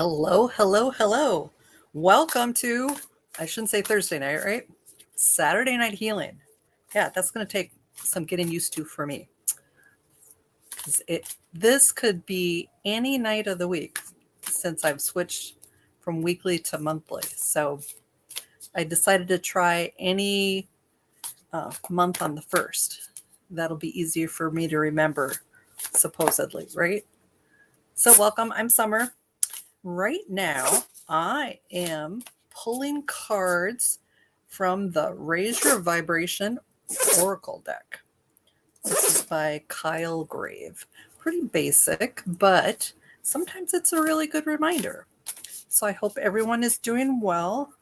Hello, hello, hello. Welcome to, I shouldn't say Thursday night, right? Saturday night healing. Yeah, that's going to take some getting used to for me. This could be any night of the week since I've switched from weekly to monthly. So I decided to try any month on the first. That'll be easier for me to remember, supposedly, right? So welcome. I'm Summer. Right now, I am pulling cards from the Raise Your Vibration Oracle deck. This is by Kyle Grave. Pretty basic, but sometimes it's a really good reminder. So I hope everyone is doing well.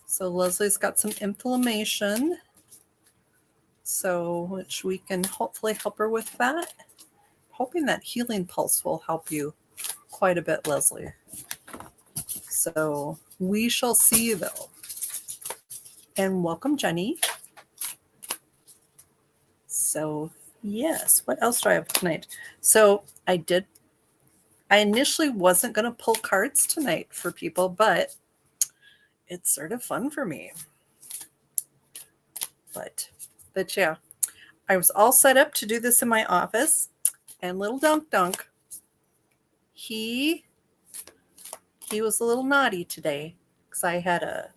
So Leslie's got some inflammation, so which we can hopefully help her with that. Hoping that healing pulse will help you quite a bit, Leslie. So we shall see, though. And welcome, Jenny. So, yes, what else do I have tonight? So I initially wasn't going to pull cards tonight for people, but it's sort of fun for me. But yeah, I was all set up to do this in my office, and little Dunk, he was a little naughty today because I had a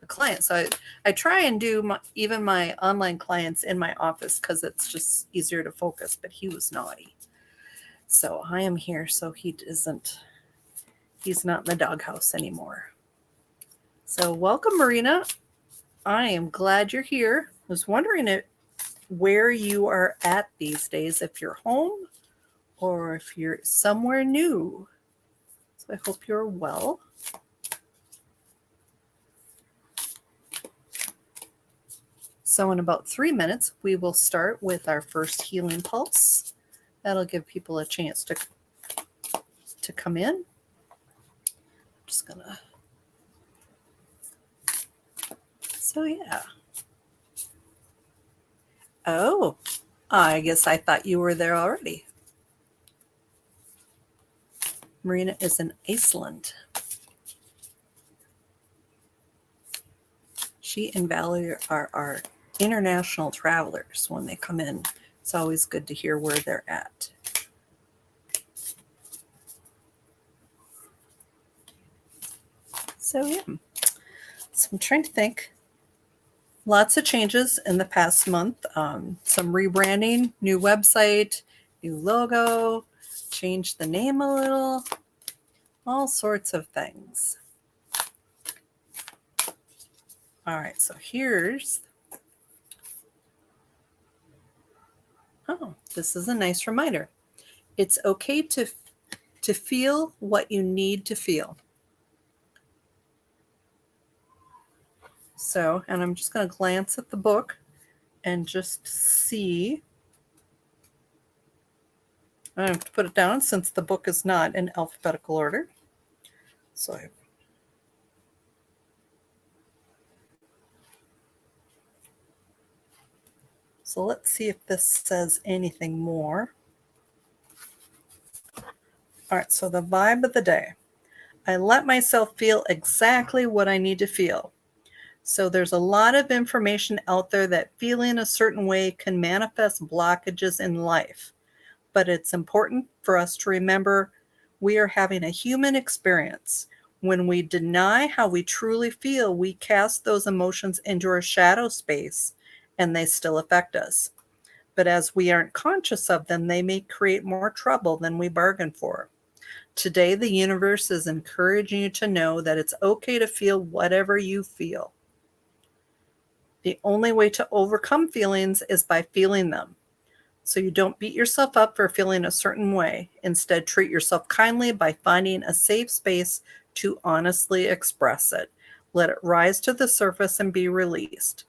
client. So I try and do even my online clients in my office because it's just easier to focus, but he was naughty. So I am here so he's not in the doghouse anymore. So welcome, Marina. I am glad you're here. I was wondering where you are at these days, if you're home or if you're somewhere new. So I hope you're well. So in about 3 minutes, we will start with our first healing pulse. That'll give people a chance to come in. Just gonna. So yeah. Oh, I guess I thought you were there already. Marina is in Iceland. She and Valerie are our international travelers when they come in. It's always good to hear where they're at. So yeah, so I'm trying to think. Lots of changes in the past month. Some rebranding, new website, new logo, changed the name a little, all sorts of things. All right, so this is a nice reminder. It's okay to feel what you need to feel. So, and I'm just going to glance at the book and just see. I have to put it down since the book is not in alphabetical order. So let's see if this says anything more. All right, so the vibe of the day. I let myself feel exactly what I need to feel. So there's a lot of information out there that feeling a certain way can manifest blockages in life. But it's important for us to remember we are having a human experience. When we deny how we truly feel, we cast those emotions into our shadow space and they still affect us. But as we aren't conscious of them, they may create more trouble than we bargained for. Today, the universe is encouraging you to know that it's okay to feel whatever you feel. The only way to overcome feelings is by feeling them. So you don't beat yourself up for feeling a certain way. Instead, treat yourself kindly by finding a safe space to honestly express it. Let it rise to the surface and be released.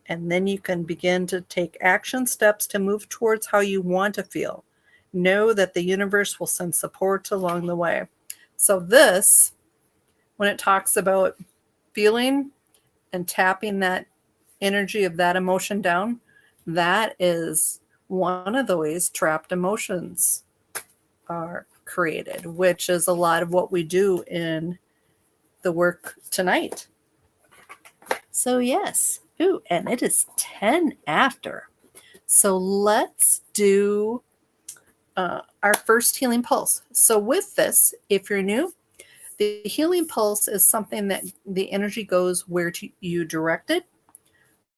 And then you can begin to take action steps to move towards how you want to feel. Know that the universe will send support along the way. So this, when it talks about feeling and tapping that energy of that emotion down, that is one of the ways trapped emotions created, which is a lot of what we do in the work tonight. So yes. Ooh, and it is 10 after. So let's do our first healing pulse. So with this, if you're new, the healing pulse is something that the energy goes where you direct it.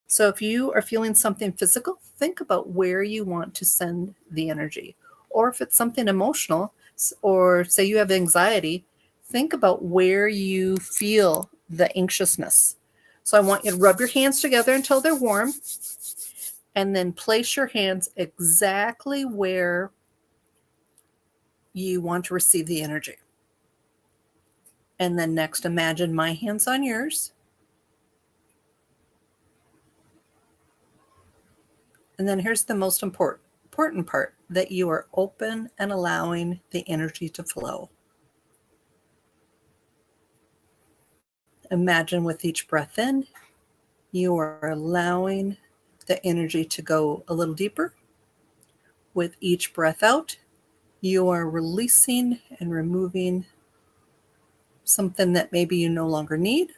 So if you are feeling something physical, think about where you want to send the energy. Or if it's something emotional, or say you have anxiety, think about where you feel the anxiousness. So I want you to rub your hands together until they're warm, and then place your hands exactly where you want to receive the energy. And then next, imagine my hands on yours. And then here's the most important part, that you are open and allowing the energy to flow. Imagine with each breath in, you are allowing the energy to go a little deeper. With each breath out, you are releasing and removing something that maybe you no longer need,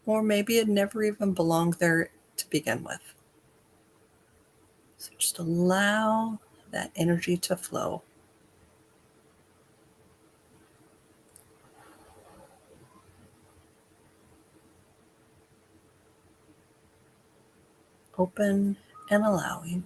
or maybe it never even belonged there to begin with. So just allow that energy to flow. Open and allowing.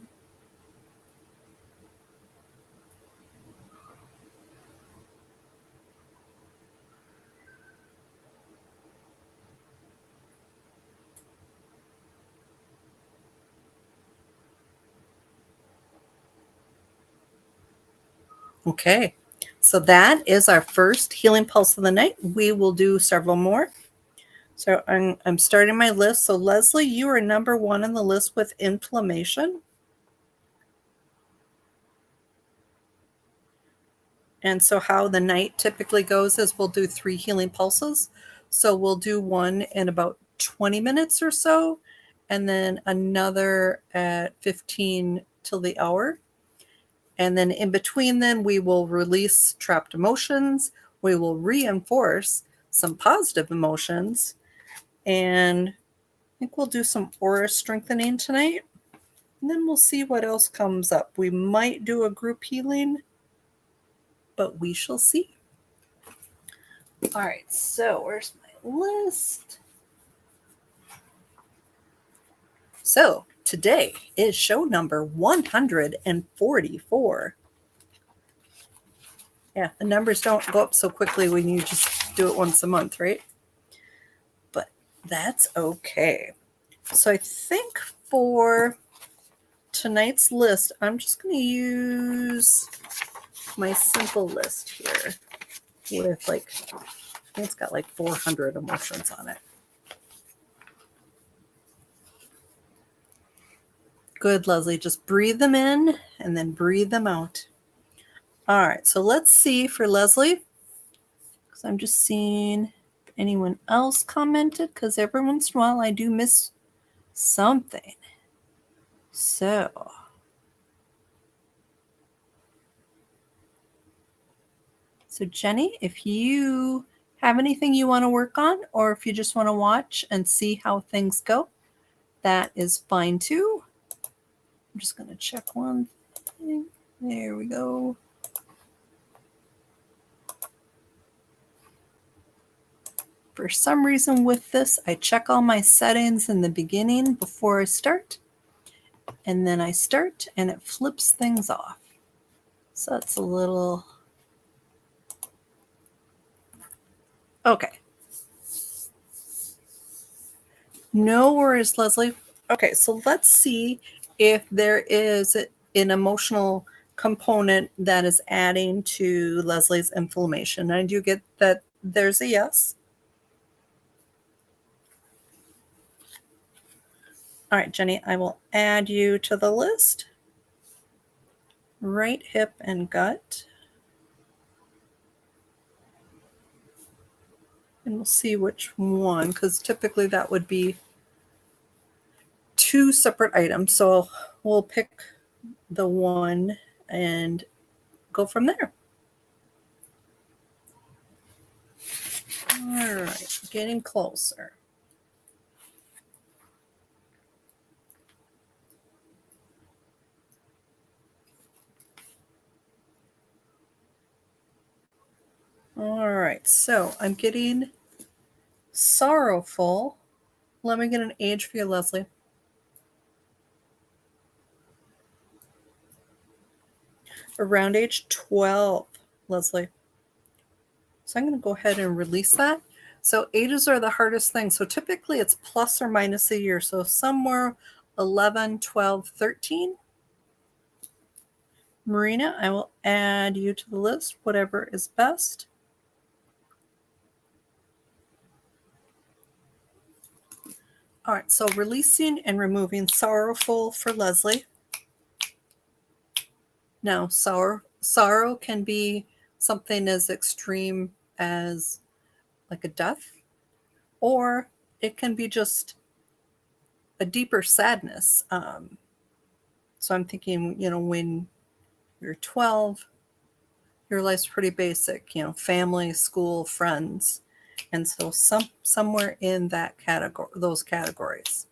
Okay, so that is our first healing pulse of the night. We will do several more. So I'm starting my list. So Leslie, you are number 1 on the list with inflammation. And so how the night typically goes is we'll do 3 healing pulses. So we'll do one in about 20 minutes or so, and then another at 15 till the hour. And then in between then, we will release trapped emotions. We will reinforce some positive emotions. And I think we'll do some aura strengthening tonight. And then we'll see what else comes up. We might do a group healing, but we shall see. All right, so where's my list? So today is show number 144. Yeah, the numbers don't go up so quickly when you just do it once a month, right? But that's okay. So I think for tonight's list, I'm just going to use my simple list here with I think it's got 400 emotions on it. Good, Leslie. Just breathe them in and then breathe them out. All right, so let's see for Leslie, because I'm just seeing if anyone else commented, because every once in a while I do miss something. So Jenny, if you have anything you want to work on, or if you just want to watch and see how things go, that is fine too. I'm just going to check one thing. There we go. For some reason with this, I check all my settings in the beginning before I start. And then I start and it flips things off. So that's a little... Okay. No worries, Leslie. Okay, so let's see if there is an emotional component that is adding to Leslie's inflammation. I do get that there's a yes. All right, Jenny, I will add you to the list. Right hip and gut. And we'll see which one, because typically that would be 2 separate items. So we'll pick the one and go from there. getting closer. All right, so I'm getting sorrowful. Let me get an age for you, Leslie. Around age 12, Leslie. So I'm going to go ahead and release that. So ages are the hardest thing. So typically it's plus or minus a year. So somewhere 11, 12, 13. Marina, I will add you to the list, whatever is best. All right, so releasing and removing sorrowful for Leslie. Now, sorrow can be something as extreme as like a death, or it can be just a deeper sadness. So I'm thinking, when you're 12, your life's pretty basic, family, school, friends. And so somewhere in that category, those categories.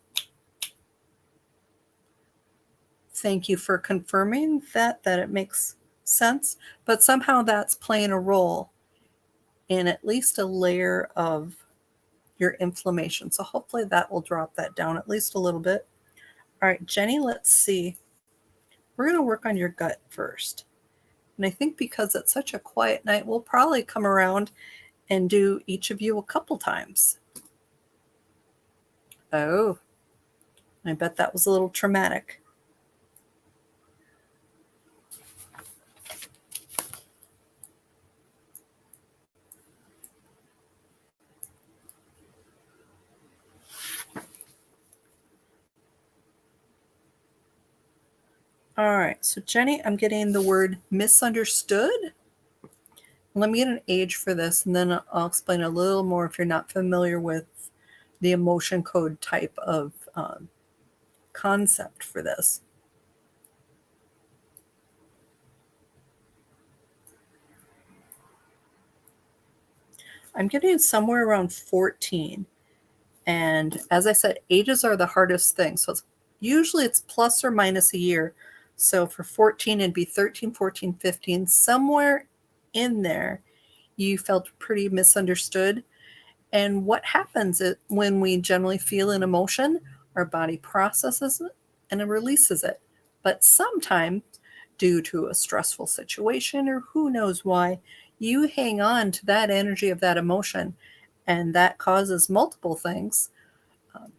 Thank you for confirming that it makes sense, but somehow that's playing a role in at least a layer of your inflammation. So hopefully that will drop that down at least a little bit. All right, Jenny, let's see. We're going to work on your gut first. And I think because it's such a quiet night, we'll probably come around and do each of you a couple times. Oh, I bet that was a little traumatic. All right, so Jenny, I'm getting the word misunderstood. Let me get an age for this, and then I'll explain a little more if you're not familiar with the emotion code type of concept for this. I'm getting somewhere around 14. And as I said, ages are the hardest thing. So usually it's plus or minus a year. So for 14, it'd be 13, 14, 15. Somewhere in there, you felt pretty misunderstood. And what happens is when we generally feel an emotion, our body processes it and it releases it. But sometimes, due to a stressful situation or who knows why, you hang on to that energy of that emotion, and that causes multiple things.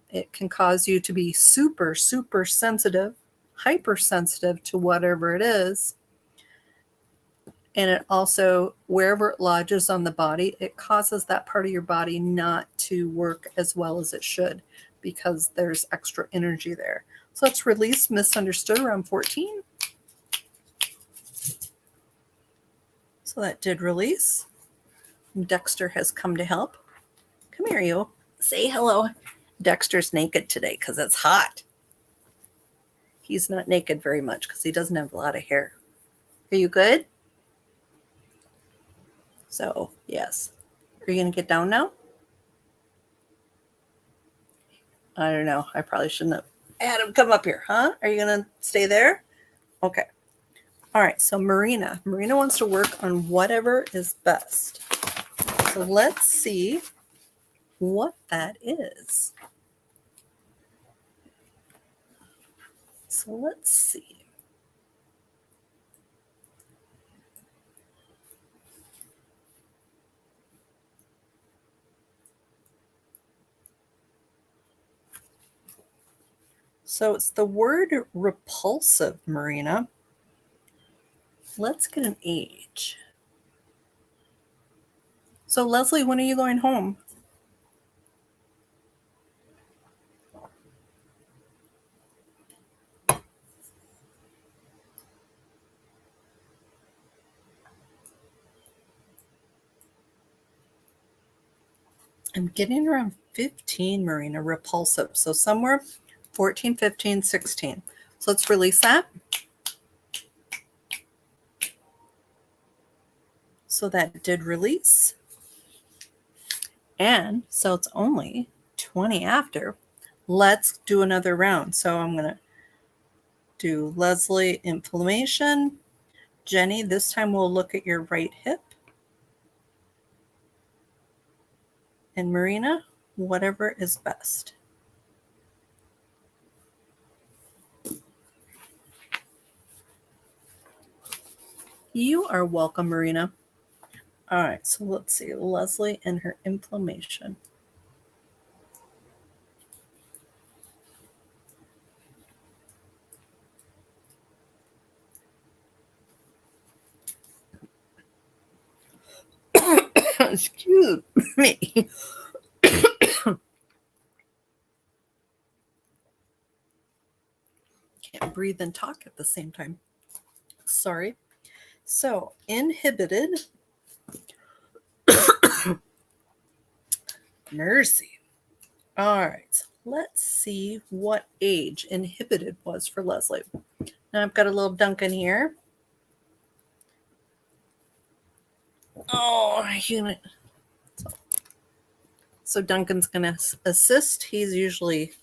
It can cause you to be super, super sensitive, hypersensitive to whatever it is. And it also, wherever it lodges on the body, it causes that part of your body not to work as well as it should because there's extra energy there. So let's release misunderstood around 14. So that did release. Dexter has come to help. Come here, you. Say hello. Dexter's naked today because it's hot. He's not naked very much because he doesn't have a lot of hair. Are you good? So, yes. Are you going to get down now? I don't know. I probably shouldn't have had him come up here, huh? Are you going to stay there? Okay. All right. So, Marina wants to work on whatever is best. So, let's see what that is. So, let's see. So it's the word repulsive, Marina. Let's get an age. So Leslie, when are you going home? I'm getting around 15, Marina, repulsive. So somewhere 14, 15, 16. So let's release that. So that did release. And so it's only 20 after. Let's do another round. So I'm going to do Leslie, inflammation. Jenny, this time we'll look at your right hip. And Marina, whatever is best. You are welcome, Marina. All right, so let's see. Leslie and her inflammation. Excuse me. Can't breathe and talk at the same time. Sorry. So, inhibited. Mercy. All right. Let's see what age inhibited was for Leslie. Now I've got a little Duncan here. Oh, unit. So Duncan's going to assist. He's usually,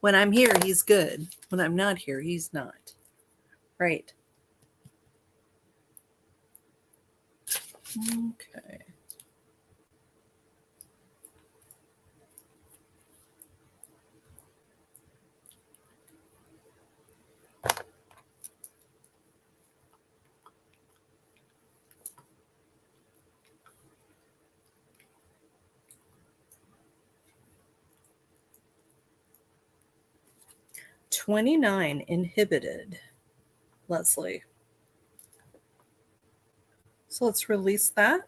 when I'm here, he's good. When I'm not here, he's not. Right. Okay. $29 inhibited, Leslie. So let's release that.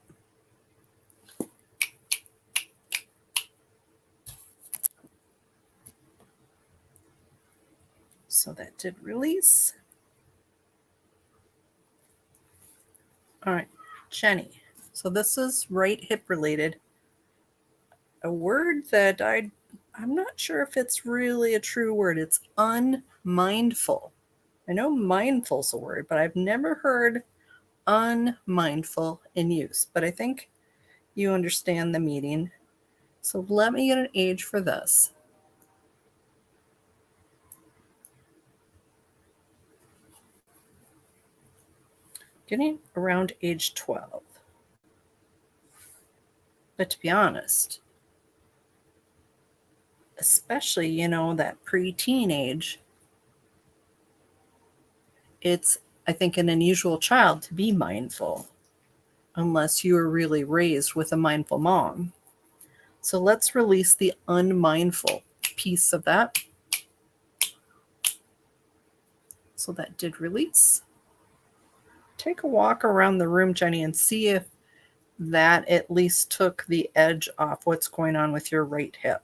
So that did release. All right, Jenny. So this is right hip related. A word that I'm not sure if it's really a true word. It's unmindful. I know mindful's a word, but I've never heard unmindful in use. But I think you understand the meaning. So let me get an age for this. Getting around age 12. But to be honest, especially, that pre-teen age, it's, I think, an unusual child to be mindful unless you were really raised with a mindful mom. So let's release the unmindful piece of that. So that did release. Take a walk around the room, Jenny, and see if that at least took the edge off what's going on with your right hip.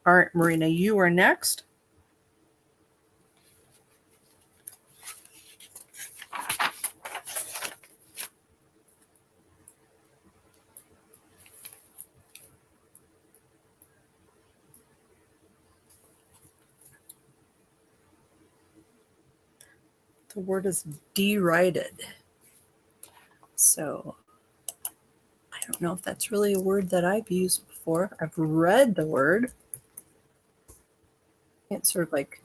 All right, Marina, you are next. The word is derided. So I don't know if that's really a word that I've used before. I've read the word. It's sort of like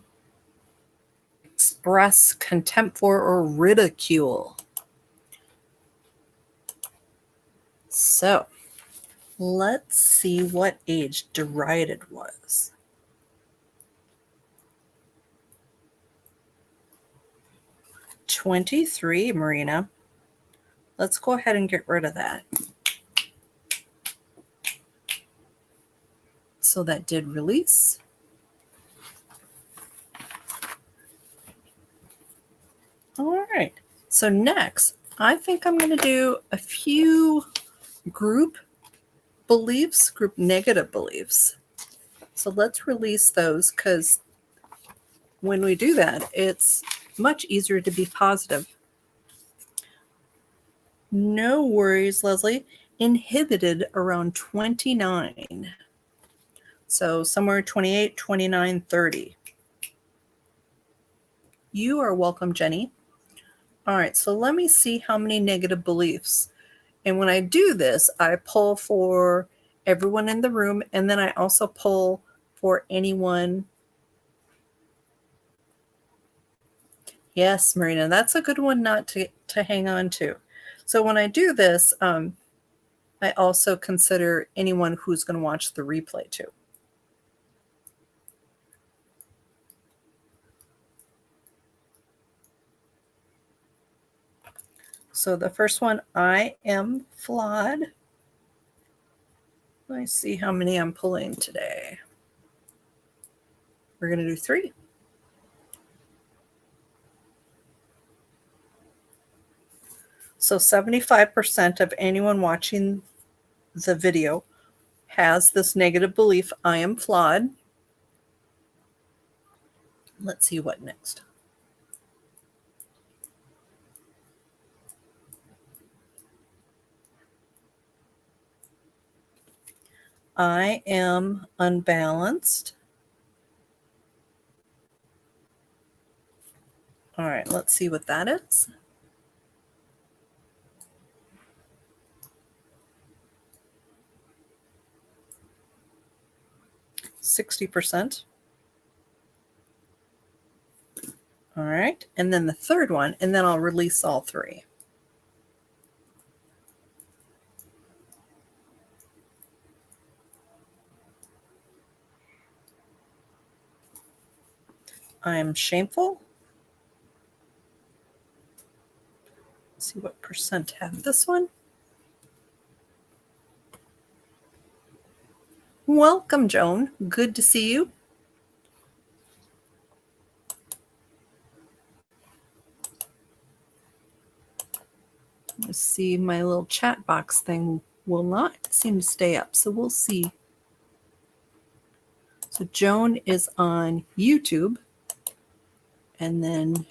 express contempt for or ridicule. So let's see what age derided was. 23, Marina. Let's go ahead and get rid of that. So that did release. All right. So next, I think I'm going to do a few group beliefs, group negative beliefs. So let's release those because when we do that, it's much easier to be positive. No worries, Leslie. Inhibited around 29. So somewhere 28, 29, 30. You are welcome, Jenny. All right, so let me see how many negative beliefs And when I do this, I pull for everyone in the room, and then I also pull for anyone. Yes, Marina, that's a good one not to hang on to. So when I do this, I also consider anyone who's going to watch the replay too. So the first one, I am flawed. Let's see how many I'm pulling today. We're going to do 3. So 75% of anyone watching the video has this negative belief, I am flawed. Let's see what next. I am unbalanced. All right, let's see what that is. %60. All right, and then the third one, and then I'll release all 3. I am shameful. Let's see what % have this one. Welcome, Joan. Good to see you. Let's see, my little chat box thing will not seem to stay up, so we'll see. So Joan is on YouTube, and then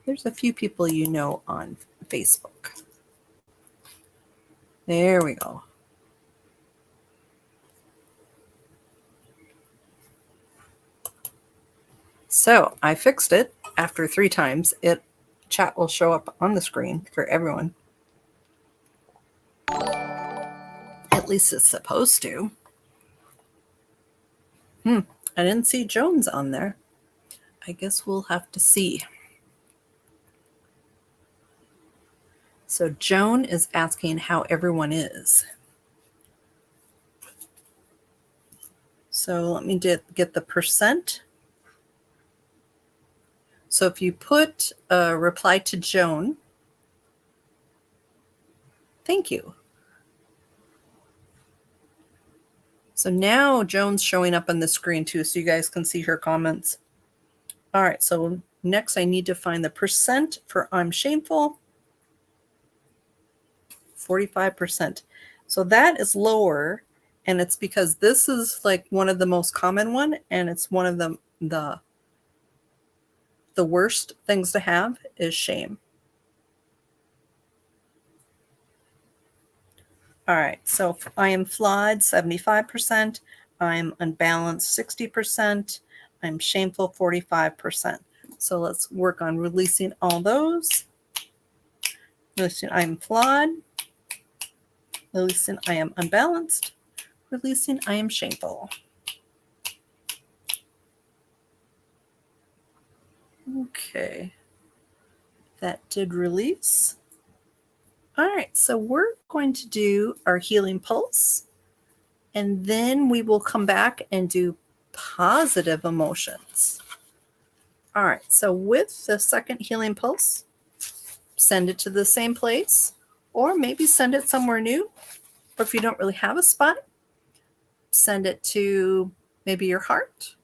there's a few people you know on Facebook. There we go. So I fixed it after 3 times. Chat will show up on the screen for everyone. At least it's supposed to. I didn't see Jones on there. I guess we'll have to see. So Joan is asking how everyone is. So let me get the %. So if you put a reply to Joan, thank you. So now Joan's showing up on the screen too, so you guys can see her comments. All right, so next I need to find the % for I'm shameful. 45%. So that is lower, and it's because this is like one of the most common one, and it's one of the worst things to have is shame. All right, so I am flawed, 75%. I'm unbalanced, 60%. I'm shameful, 45%. So let's work on releasing all those. Releasing I am flawed. Releasing I am unbalanced. Releasing I am shameful. Okay, that did release. All right, so we're going to do our healing pulse, and then we will come back and do positive emotions. All right, so with the second healing pulse, send it to the same place, or maybe send it somewhere new. Or if you don't really have a spot, send it to maybe your heart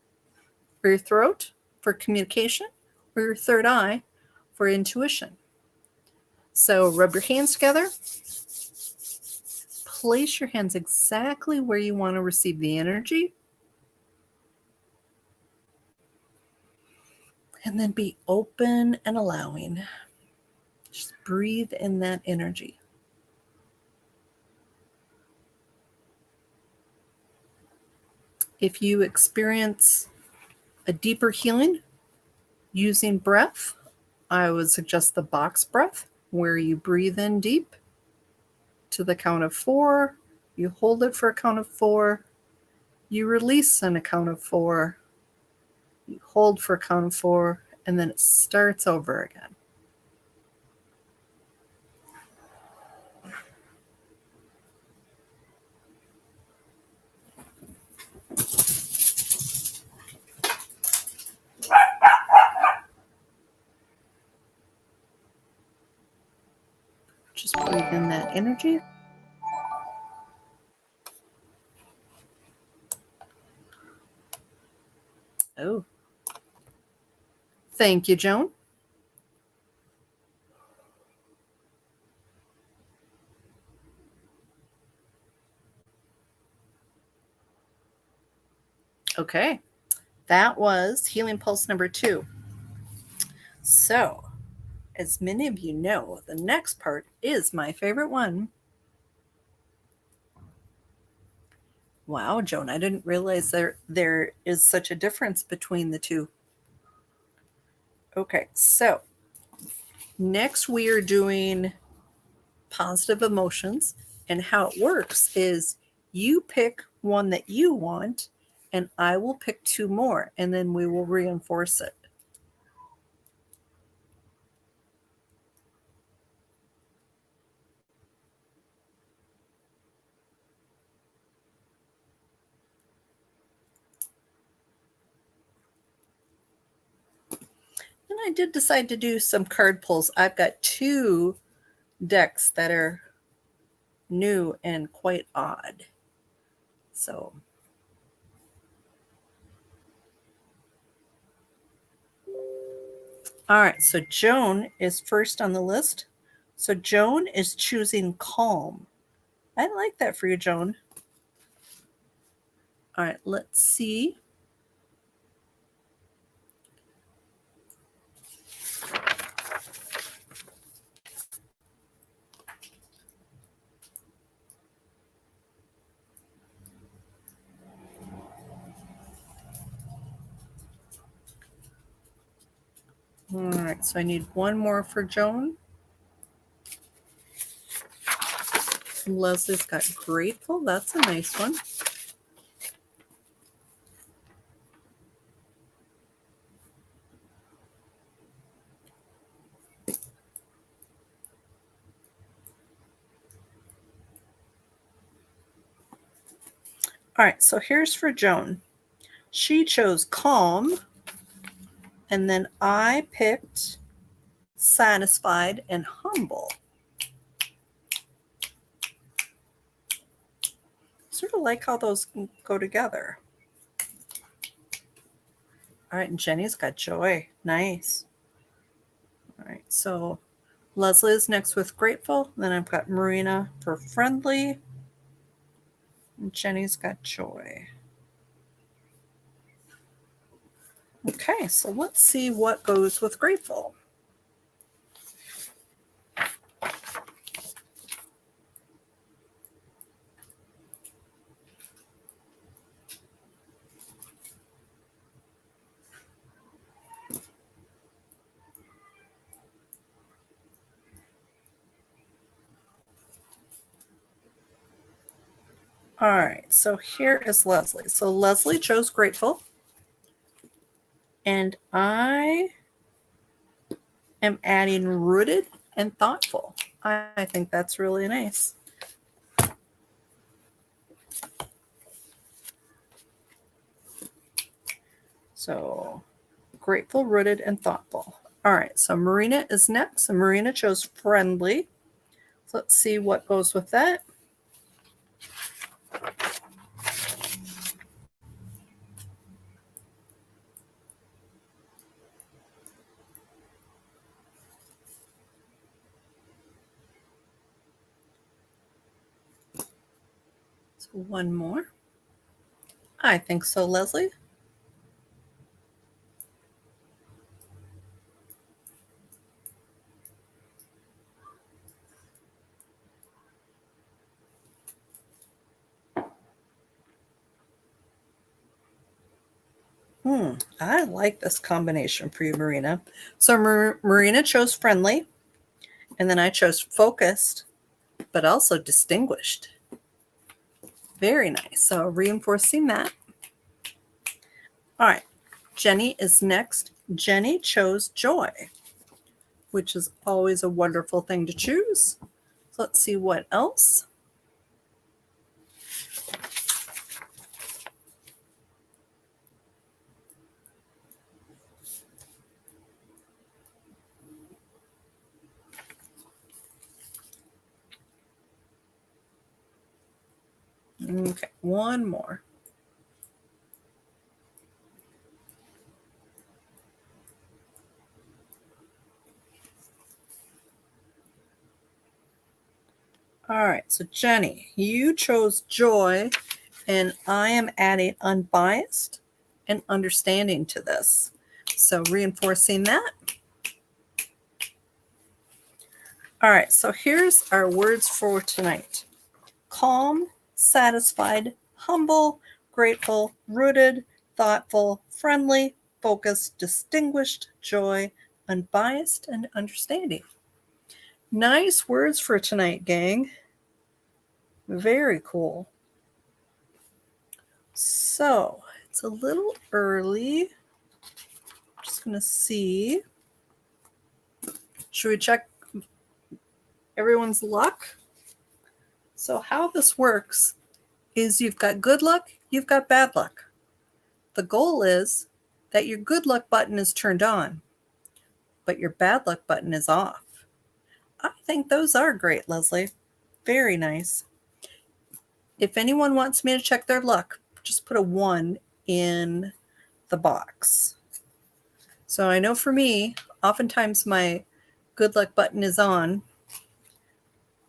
or your throat for communication, or your third eye for intuition. So rub your hands together. Place your hands exactly where you want to receive the energy. And then be open and allowing. Just breathe in that energy. If you experience a deeper healing using breath, I would suggest the box breath. where you breathe in deep to the count of 4, you hold it for a count of 4, you release on a count of 4, you hold for a count of 4, and then it starts over again. Just breathe in that energy. Oh. Thank you, Joan. Okay. That was Healing Pulse number 2. So, as many of you know, the next part is my favorite one. Wow, Joan, I didn't realize there is such a difference between the two. Okay, so next we are doing positive emotions, and how it works is you pick one that you want, and I will pick 2 more, and then we will reinforce it. And I did decide to do some card pulls. I've got 2 decks that are new and quite odd. So, all right, so Joan is first on the list. So Joan is choosing calm. I like that for you, Joan. All right, let's see. All right, so I need one more for Joan. Leslie's got grateful. That's a nice one. All right, so here's for Joan. She chose calm, and then I picked satisfied and humble. Sort of like how those go together. All right, and Jenny's got joy. Nice. All right, so Leslie is next with grateful. Then I've got Marina for friendly. And Jenny's got joy. Okay, so let's see what goes with grateful. All right, so here is Leslie. So Leslie chose grateful. And I am adding rooted and thoughtful. I think that's really nice. So grateful, rooted, and thoughtful. All right, so Marina is next. And Marina chose friendly. So let's see what goes with that. So one more. I think so, Leslie. I like this combination for you, Marina. So Marina chose friendly, And then I chose focused, but also distinguished. Very nice. So reinforcing that. All right. Jenny is next. Jenny chose joy, which is always a wonderful thing to choose. So let's see what else. Okay, one more. All right, so Jenny, you chose joy, and I am adding unbiased and understanding to this. So reinforcing that. All right, so here's our words for tonight. Calm, satisfied, humble, grateful, rooted, thoughtful, friendly, focused, distinguished, joy, unbiased, and understanding. Nice words for tonight, gang. Very cool. So it's a little early. I'm just going to see. Should we check everyone's luck? So how this works is you've got good luck, you've got bad luck. The goal is that your good luck button is turned on, but your bad luck button is off. I think those are great, Leslie. Very nice. If anyone wants me to check their luck, just put a 1 in the box. So I know for me, oftentimes my good luck button is on,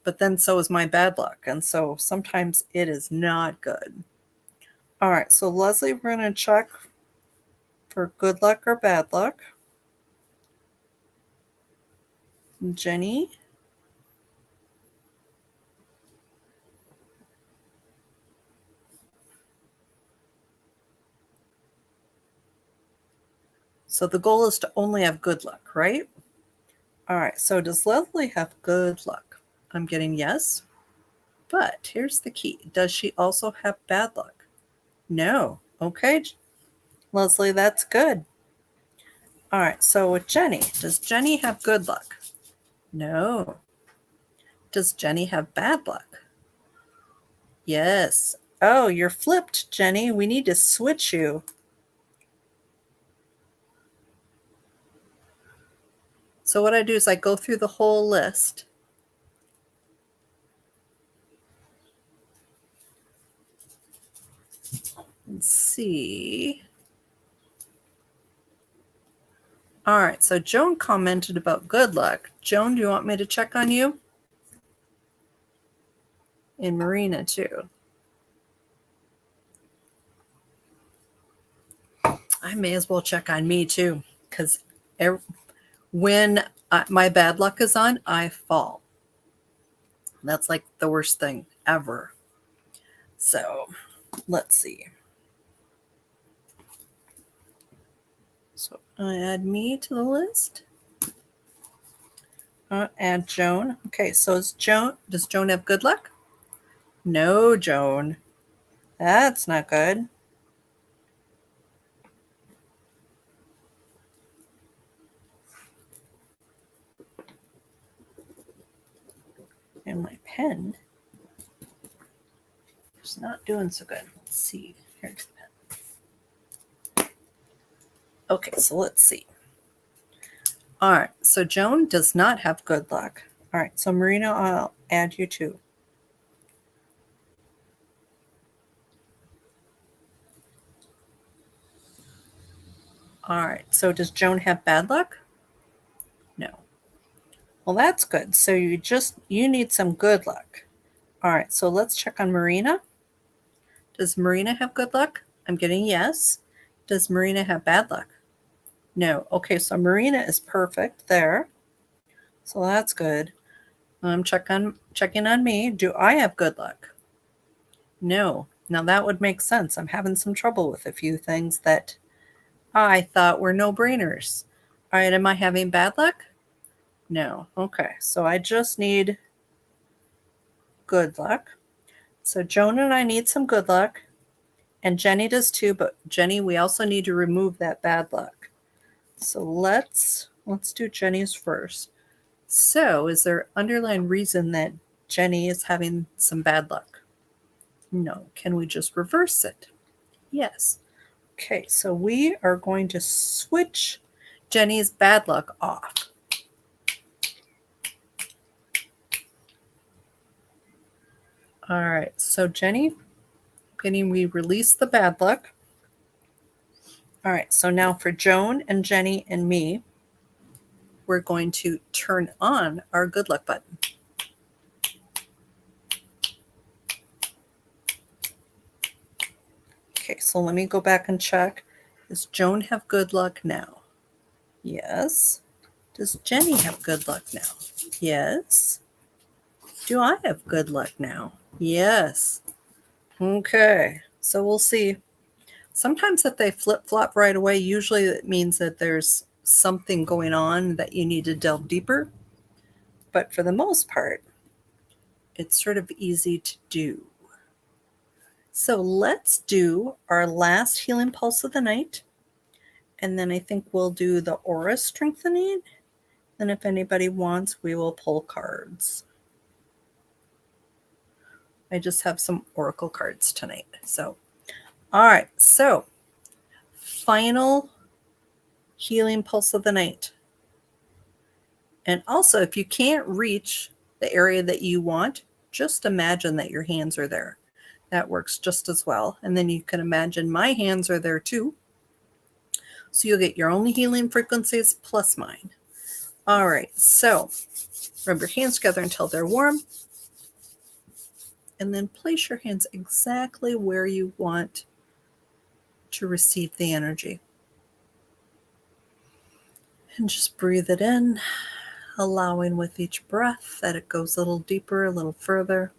but then so is my bad luck. And so sometimes it is not good. All right, so Leslie, we're going to check for good luck or bad luck. Jenny. So the goal is to only have good luck, right? All right, so does Leslie have good luck? I'm getting yes, but here's the key. Does she also have bad luck? No. Okay, Leslie, that's good. All right, so with Jenny, does Jenny have good luck? No. Does Jenny have bad luck? Yes. Oh, you're flipped, Jenny. We need to switch you. So what I do is I go through the whole list. Let's see. All right, so Joan commented about good luck. Joan, do you want me to check on you? And Marina, too. I may as well check on me, too, because when my bad luck is on, I fall. That's like the worst thing ever. So let's see. So I add me to the list. Add Joan. Okay, so does Joan have good luck? No, Joan. That's not good. And my pen is not doing so good. Let's see. Here's the pen. Okay, so let's see. All right, so Joan does not have good luck. All right, so Marina, I'll add you too. All right, so does Joan have bad luck? No. Well, that's good. So you need some good luck. All right, so let's check on Marina. Does Marina have good luck? I'm getting yes. Does Marina have bad luck? No. Okay, so Marina is perfect there. So that's good. I'm checking on me. Do I have good luck? No. Now that would make sense. I'm having some trouble with a few things that I thought were no-brainers. All right, am I having bad luck? No. Okay. So I just need good luck. So Joan and I need some good luck. And Jenny does too, but Jenny, we also need to remove that bad luck. So let's do Jenny's first. So is there underlying reason that Jenny is having some bad luck? No. Can we just reverse it? Yes. Okay, so we are going to switch Jenny's bad luck off. All right, so Jenny, can we release the bad luck? All right, so now for Joan and Jenny and me, we're going to turn on our good luck button. Okay, so let me go back and check. Does Joan have good luck now? Yes. Does Jenny have good luck now? Yes. Do I have good luck now? Yes. Okay, so we'll see. Sometimes if they flip-flop right away, usually it means that there's something going on that you need to delve deeper. But for the most part, it's sort of easy to do. So let's do our last healing pulse of the night. And then I think we'll do the aura strengthening. And if anybody wants, we will pull cards. I just have some oracle cards tonight. So, all right. So, final healing pulse of the night. And also, if you can't reach the area that you want, just imagine that your hands are there. That works just as well. And then you can imagine my hands are there too. So you'll get your own healing frequencies plus mine. All right, so rub your hands together until they're warm. And then place your hands exactly where you want to receive the energy. And just breathe it in, allowing with each breath that it goes a little deeper, a little further.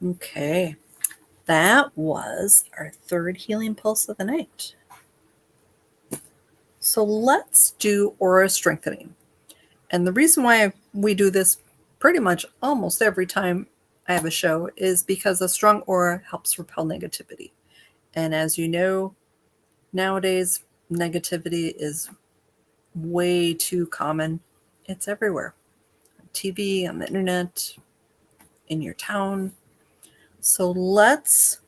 Okay, that was our third healing pulse of the night. So let's do aura strengthening. And the reason why we do this pretty much almost every time I have a show is because a strong aura helps repel negativity. And as you know, nowadays, negativity is way too common. It's everywhere. On TV, on the internet, in your town. So let's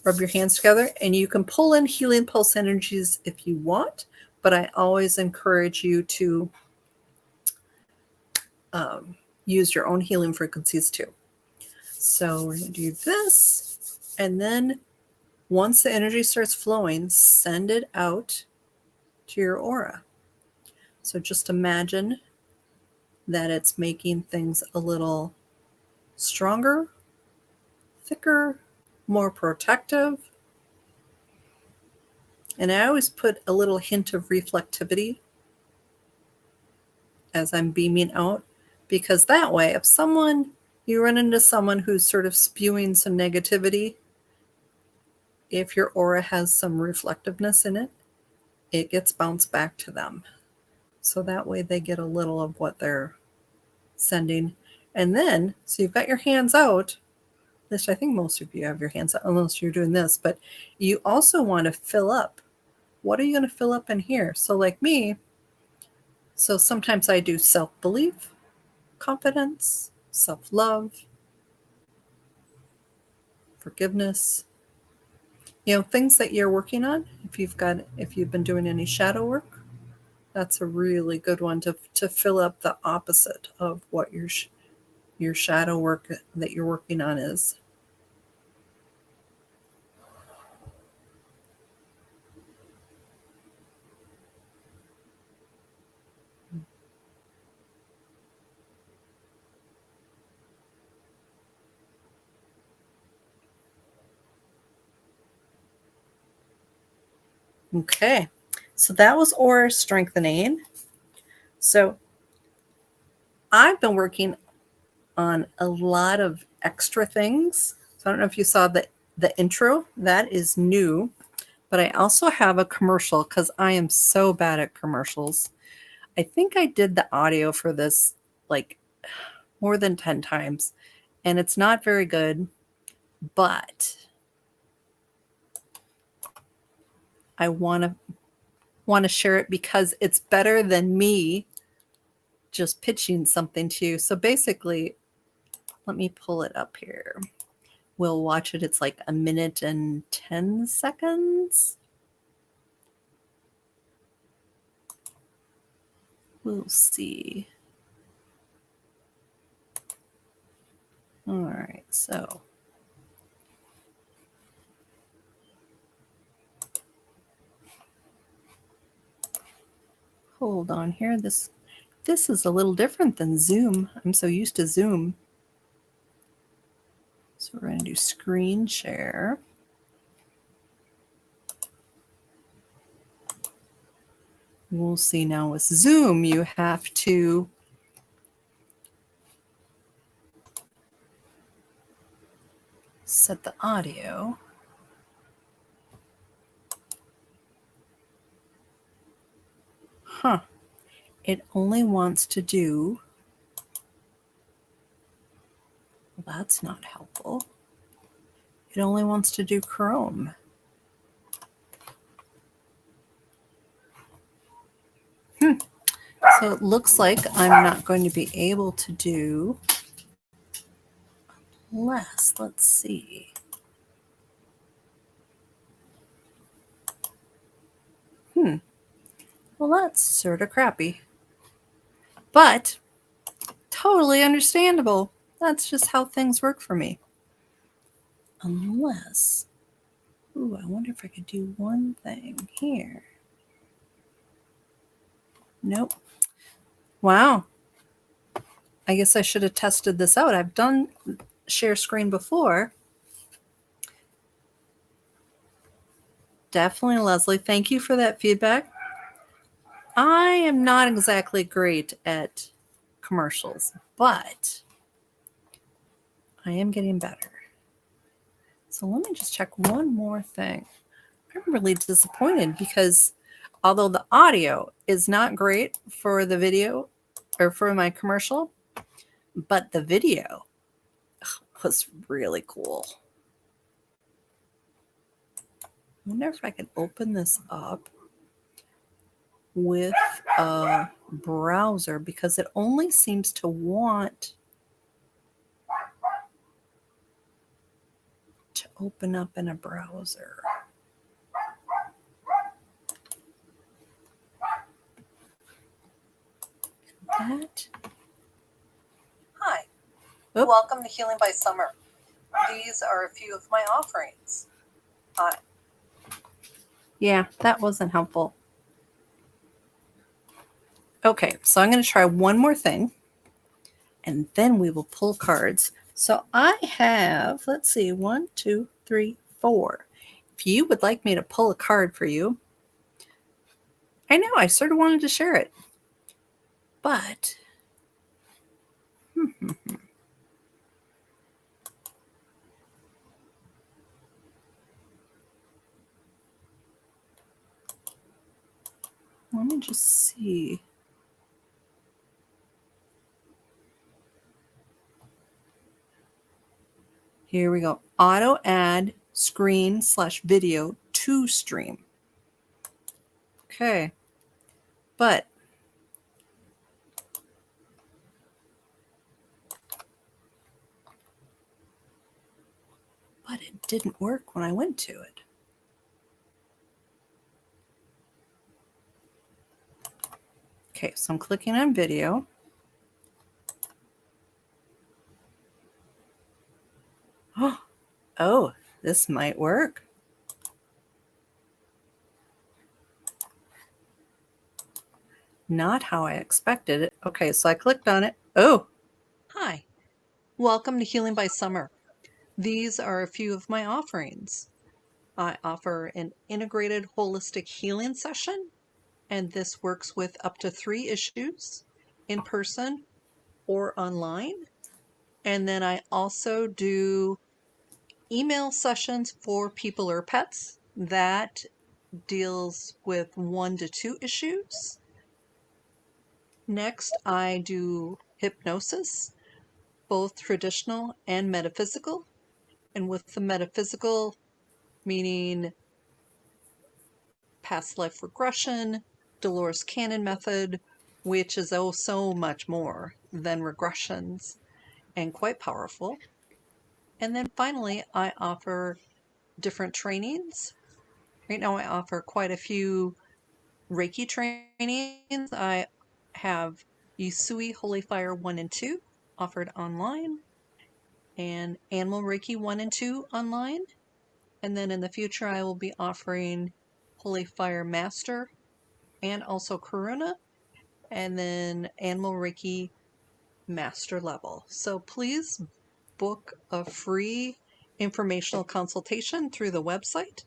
rub your hands together, and you can pull in healing pulse energies if you want, but I always encourage you to use your own healing frequencies too. So we're going to do this, and then once the energy starts flowing, send it out to your aura. So just imagine that it's making things a little stronger, thicker, more protective. And I always put a little hint of reflectivity as I'm beaming out, because that way, if you run into someone who's sort of spewing some negativity, if your aura has some reflectiveness in it, it gets bounced back to them. So that way they get a little of what they're sending. And then, so you've got your hands out, which I think most of you have your hands out, unless you're doing this, but you also want to fill up. What are you going to fill up in here? So like me, so sometimes I do self-belief, confidence, self-love, forgiveness, things that you're working on. If you've been doing any shadow work, that's a really good one to fill up the opposite of what your shadow work that you're working on is. Okay, so that was aura strengthening. So I've been working on a lot of extra things. So I don't know if you saw the intro, that is new, but I also have a commercial because I am so bad at commercials. I think I did the audio for this like more than 10 times, and it's not very good, but I want to share it because it's better than me just pitching something to you. So basically, let me pull it up here. We'll watch it. It's like 1 minute and 10 seconds. We'll see. All right, so hold on here. This is a little different than Zoom. I'm so used to Zoom. So we're going to do screen share. We'll see now with Zoom, you have to set the audio. Huh. It only wants to do, well, that's not helpful. It only wants to do Chrome. So it looks like I'm not going to be able to do less. Let's see. Well, that's sort of crappy, but totally understandable. That's just how things work for me. Unless, ooh, I wonder if I could do one thing here. Nope. Wow. I guess I should have tested this out. I've done share screen before. Definitely, Leslie. Thank you for that feedback. I am not exactly great at commercials, but I am getting better. So let me just check one more thing. I'm really disappointed because although the audio is not great for the video or for my commercial, but the video was really cool. I wonder if I can open this up with a browser because it only seems to want to open up in a browser. That. Hi. Oop. Welcome to Healing by Summer. These are a few of my offerings. Yeah, that wasn't helpful. Okay, so I'm going to try one more thing, and then we will pull cards. So I have, let's see, 1, 2, 3, 4. If you would like me to pull a card for you, I know I sort of wanted to share it, but let me just see. Here we go. Auto add screen/video to stream. Okay. But it didn't work when I went to it. Okay, so I'm clicking on video. Oh, this might work. Not how I expected it. Okay, so I clicked on it. Oh, hi. Welcome to Healing by Summer. These are a few of my offerings. I offer an integrated holistic healing session, and this works with up to 3 issues in person or online. And then I also do email sessions for people or pets that deals with 1 to 2 issues. Next, I do hypnosis, both traditional and metaphysical. And with the metaphysical, meaning past life regression, Dolores Cannon method, which is oh so much more than regressions and quite powerful. And then finally, I offer different trainings. Right now, I offer quite a few Reiki trainings. I have Usui Holy Fire 1 and 2 offered online, and Animal Reiki 1 and 2 online. And then in the future, I will be offering Holy Fire Master and also Karuna, and then Animal Reiki Master level. So please book a free informational consultation through the website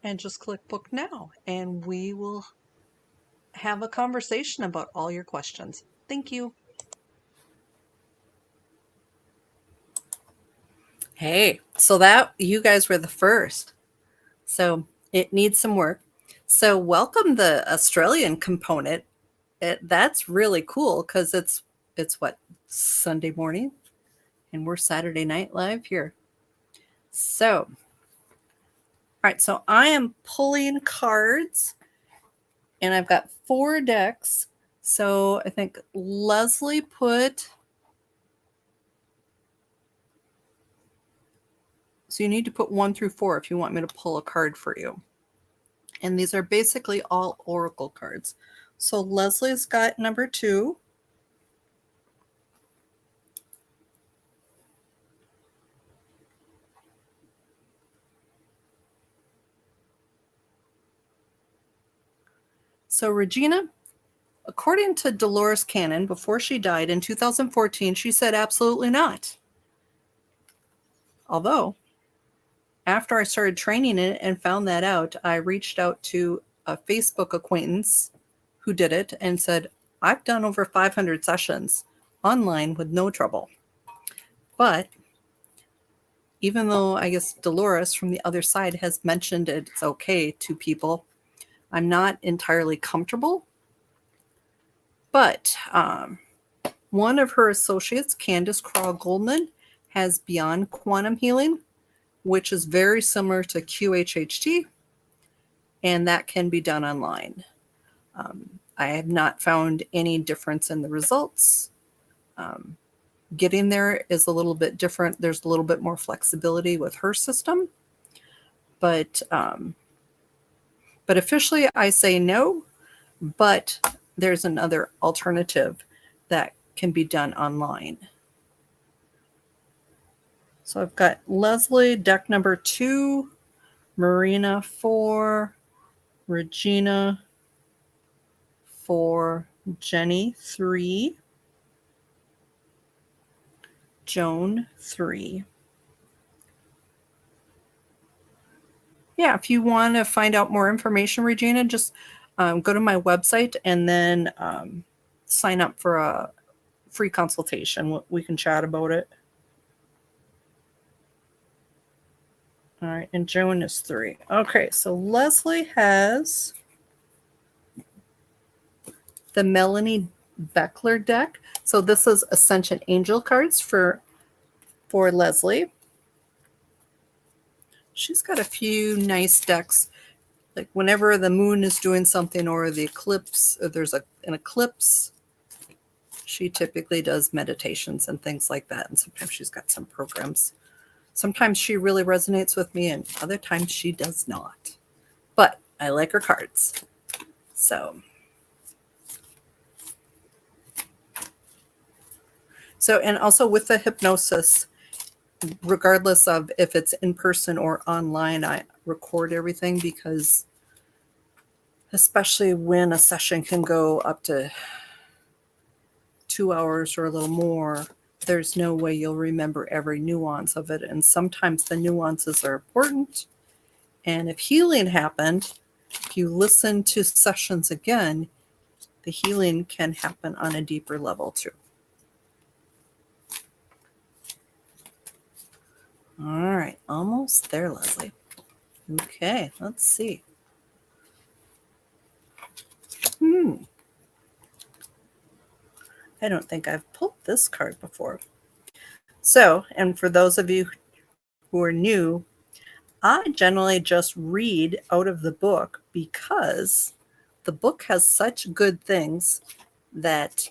and just click book now, and we will have a conversation about all your questions. Thank you. Hey, so that you guys were the first. So it needs some work. So welcome the Australian component. That's really cool because it's what, Sunday morning, and we're Saturday night live here. So, all right, so I am pulling cards, and I've got 4 decks. So I think Leslie put. So you need to put 1 through 4 if you want me to pull a card for you. And these are basically all oracle cards. So Leslie's got number 2. So Regina, according to Dolores Cannon, before she died in 2014, she said absolutely not. Although, after I started training it and found that out, I reached out to a Facebook acquaintance who did it and said, I've done over 500 sessions online with no trouble. But even though I guess Dolores from the other side has mentioned it's okay to people, I'm not entirely comfortable. But one of her associates, Candace Craw-Goldman, has Beyond Quantum Healing, which is very similar to QHHT, and that can be done online. I have not found any difference in the results. Getting there is a little bit different. There's a little bit more flexibility with her system. But officially I say no, but there's another alternative that can be done online. So I've got Leslie, deck number 2, Marina 4, Regina 4, Jenny 3, Joan 3. Yeah, if you want to find out more information, Regina, just go to my website and then sign up for a free consultation. We can chat about it. All right, and Joan is 3. Okay, so Leslie has the Melanie Beckler deck. So this is Ascension Angel cards for Leslie. She's got a few nice decks. Like whenever the moon is doing something or the eclipse, or there's an eclipse, she typically does meditations and things like that. And sometimes she's got some programs. Sometimes she really resonates with me, and other times she does not. But I like her cards. So and also with the hypnosis, regardless of if it's in person or online, I record everything, because especially when a session can go up to 2 hours or a little more, there's no way you'll remember every nuance of it. And sometimes the nuances are important And if healing happened, if you listen to sessions again, the healing can happen on a deeper level too. All right, almost there, Leslie. Okay, let's see. I don't think I've pulled this card before. So, and for those of you who are new, I generally just read out of the book because the book has such good things that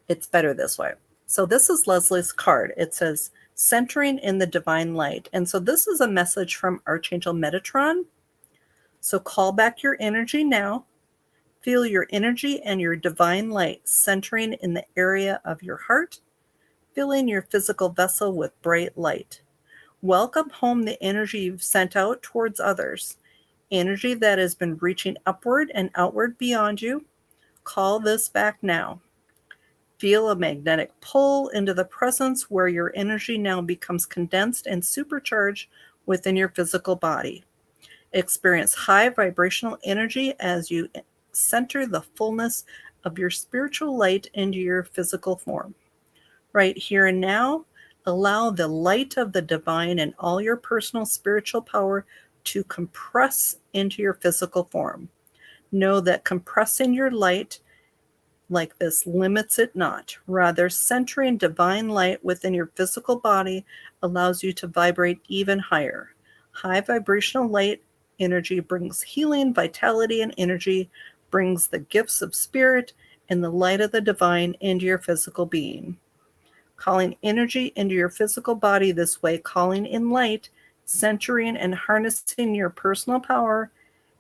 it's better this way. So this is Leslie's card. It says, centering in the divine light. And so this is a message from Archangel Metatron. So call back your energy now. Feel your energy and your divine light centering in the area of your heart, filling your physical vessel with bright light. Welcome home the energy you've sent out towards others, energy that has been reaching upward and outward beyond you. Call this back now. Feel a magnetic pull into the presence where your energy now becomes condensed and supercharged within your physical body. Experience high vibrational energy as you center the fullness of your spiritual light into your physical form. Right here and now, allow the light of the divine and all your personal spiritual power to compress into your physical form. Know that compressing your light like this limits it not. Rather, centering divine light within your physical body allows you to vibrate even higher. High vibrational light energy brings healing, vitality, and energy, brings the gifts of spirit and the light of the divine into your physical being. Calling energy into your physical body this way, calling in light, centering and harnessing your personal power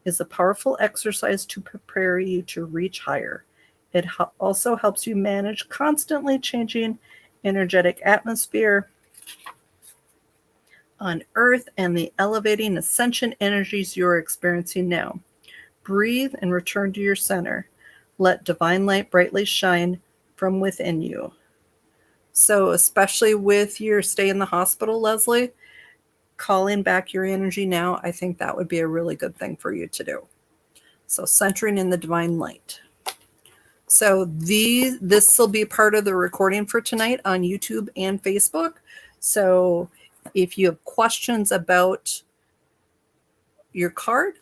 is a powerful exercise to prepare you to reach higher. It also helps you manage constantly changing energetic atmosphere on Earth and the elevating ascension energies you're experiencing now. Breathe and return to your center. Let divine light brightly shine from within you. So, especially with your stay in the hospital, Leslie, calling back your energy now, I think that would be a really good thing for you to do. So, centering in the divine light. So this will be part of the recording for tonight on YouTube and Facebook. So if you have questions about your card,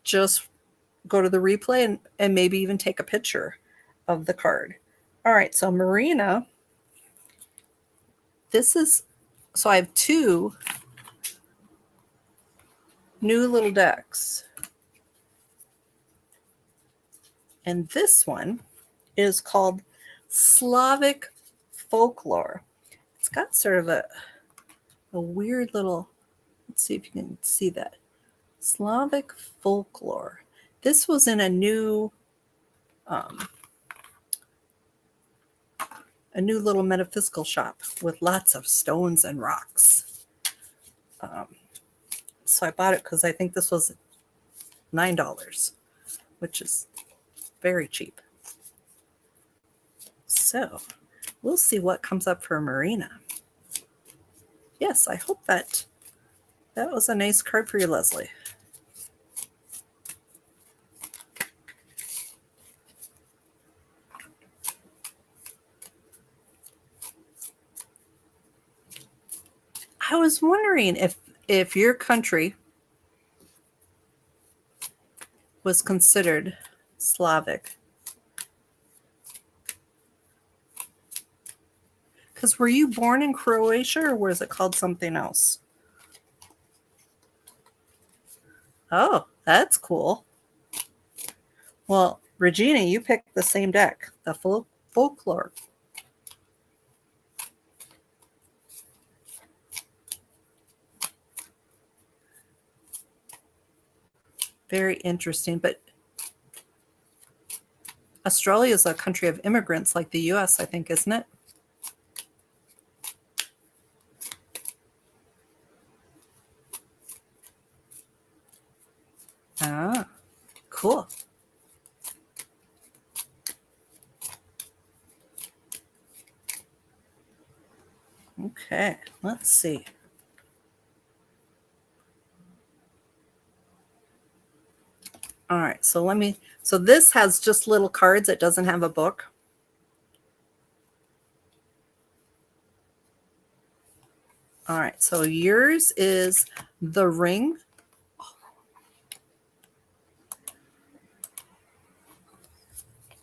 just go to the replay and maybe even take a picture of the card. All right, so Marina, so I have two new little decks. And this one is called Slavic Folklore. It's got sort of a weird little, let's see if you can see that. Slavic Folklore. This was in a new little metaphysical shop with lots of stones and rocks. So I bought it because I think this was $9, which is very cheap. So we'll see what comes up for Marina. Yes, I hope that was a nice card for you, Leslie. I was wondering if your country was considered Slavic. Because were you born in Croatia or was it called something else? Oh, that's cool. Well, Regina, you picked the same deck, the folklore. Very interesting. But Australia is a country of immigrants like the U.S., I think, isn't it? Ah, cool. Okay, let's see. All right, so this has just little cards. It doesn't have a book. All right, so yours is the ring.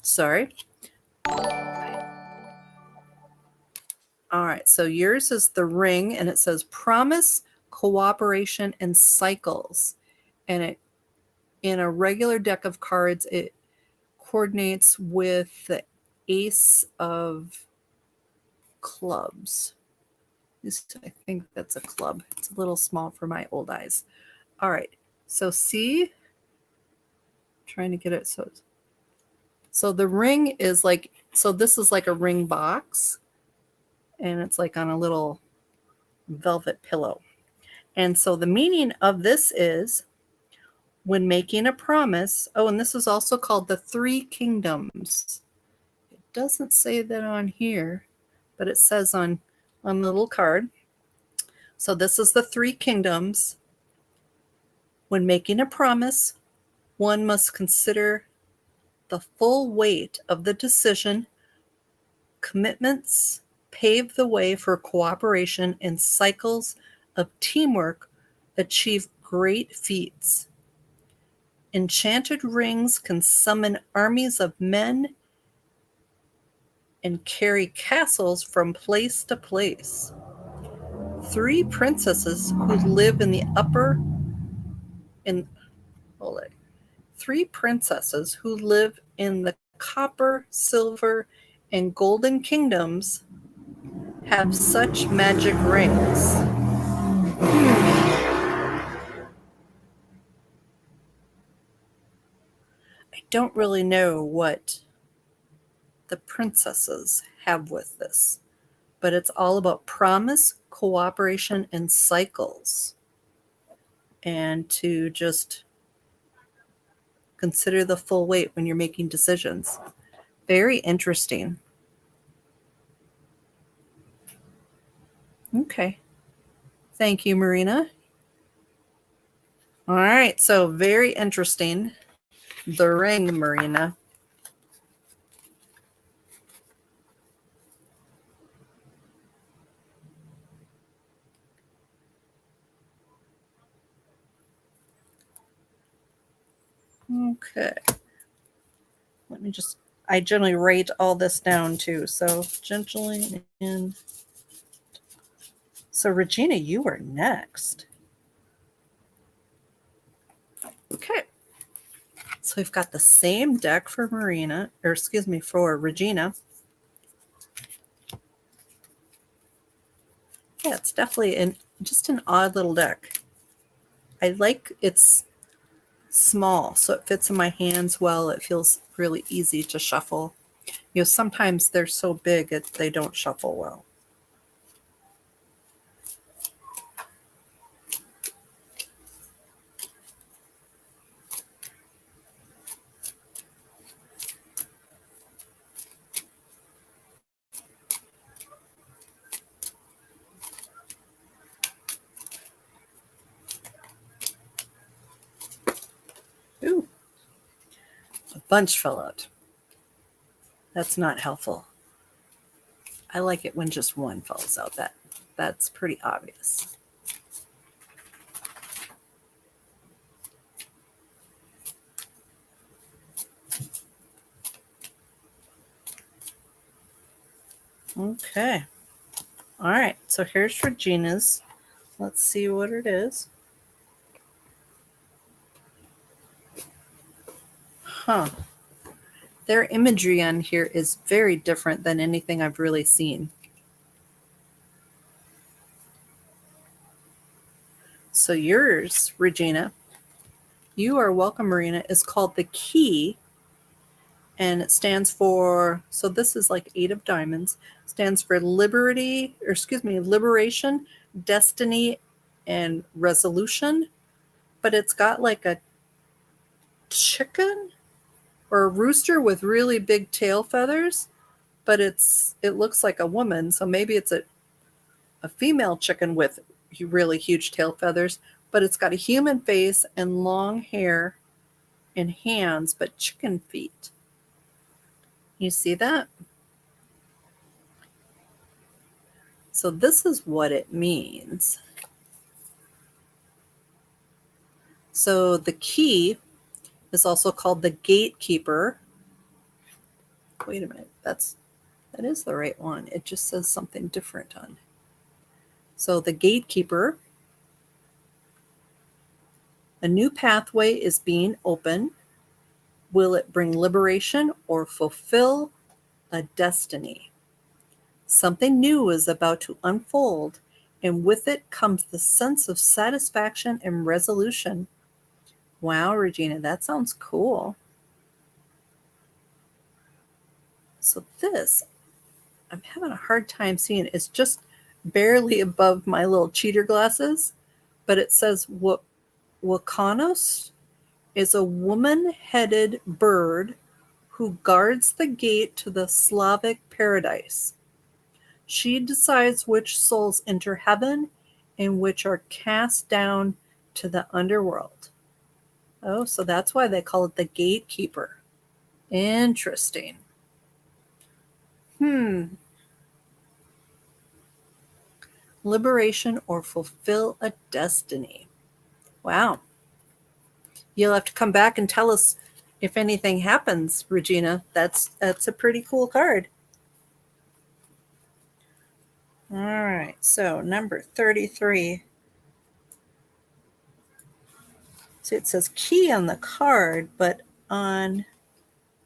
Sorry. All right, so yours is the ring, and it says promise, cooperation, and cycles. And it, in a regular deck of cards, it coordinates with the ace of clubs. I think that's a club. It's a little small for my old eyes. All right, so see, trying to get it so the ring is like, so this is like a ring box, and it's like on a little velvet pillow. And so the meaning of this is when making a promise. Oh, and this is also called the Three Kingdoms. It doesn't say that on here, but it says on the little card. So this is the Three Kingdoms. When making a promise, one must consider the full weight of the decision. Commitments pave the way for cooperation, and cycles of teamwork achieve great feats. Enchanted rings can summon armies of men and carry castles from place to place. Three princesses who live in the upper in hold it. Three princesses who live in the copper, silver, and golden kingdoms have such magic rings. I don't really know what the princesses have with this, but it's all about promise, cooperation, and cycles. And to just consider the full weight when you're making decisions. Very interesting. Okay. Thank you, Marina. All right. So very interesting. The ring, Marina. Okay. Let me just, I generally write all this down too. So gently in. So Regina, you are next. Okay. So we've got the same deck for Marina, or excuse me, for Regina. Yeah, it's definitely just an odd little deck. I like it's small, so it fits in my hands well. It feels really easy to shuffle. You know, sometimes they're so big they don't shuffle well. Ooh, a bunch fell out. That's not helpful. I like it when just one falls out. That's pretty obvious. Okay. All right. So here's Regina's. Let's see what it is. Huh. Their imagery on here is very different than anything I've really seen. So yours, Regina, you are welcome, Marina, is called the Key, and it stands for, so this is like 8 of diamonds, stands for liberation, destiny, and resolution. But it's got like a chicken or a rooster with really big tail feathers, but it looks like a woman, so maybe it's a female chicken with really huge tail feathers, but it's got a human face and long hair, in hands, but chicken feet. You see that? So this is what it means. So the key is also called the gatekeeper. Wait a minute, that is the right one. It just says something different on. So the gatekeeper, a new pathway is being opened. Will it bring liberation or fulfill a destiny? Something new is about to unfold, and with it comes the sense of satisfaction and resolution. Wow, Regina, that sounds cool. So this, I'm having a hard time seeing. It's just barely above my little cheater glasses, but it says Wakanos is a woman-headed bird who guards the gate to the Slavic paradise. She decides which souls enter heaven and which are cast down to the underworld. Oh, so that's why they call it the gatekeeper. Interesting. Liberation or fulfill a destiny. Wow. You'll have to come back and tell us if anything happens, Regina. That's a pretty cool card. All right, so number 33. See, it says key on the card, but on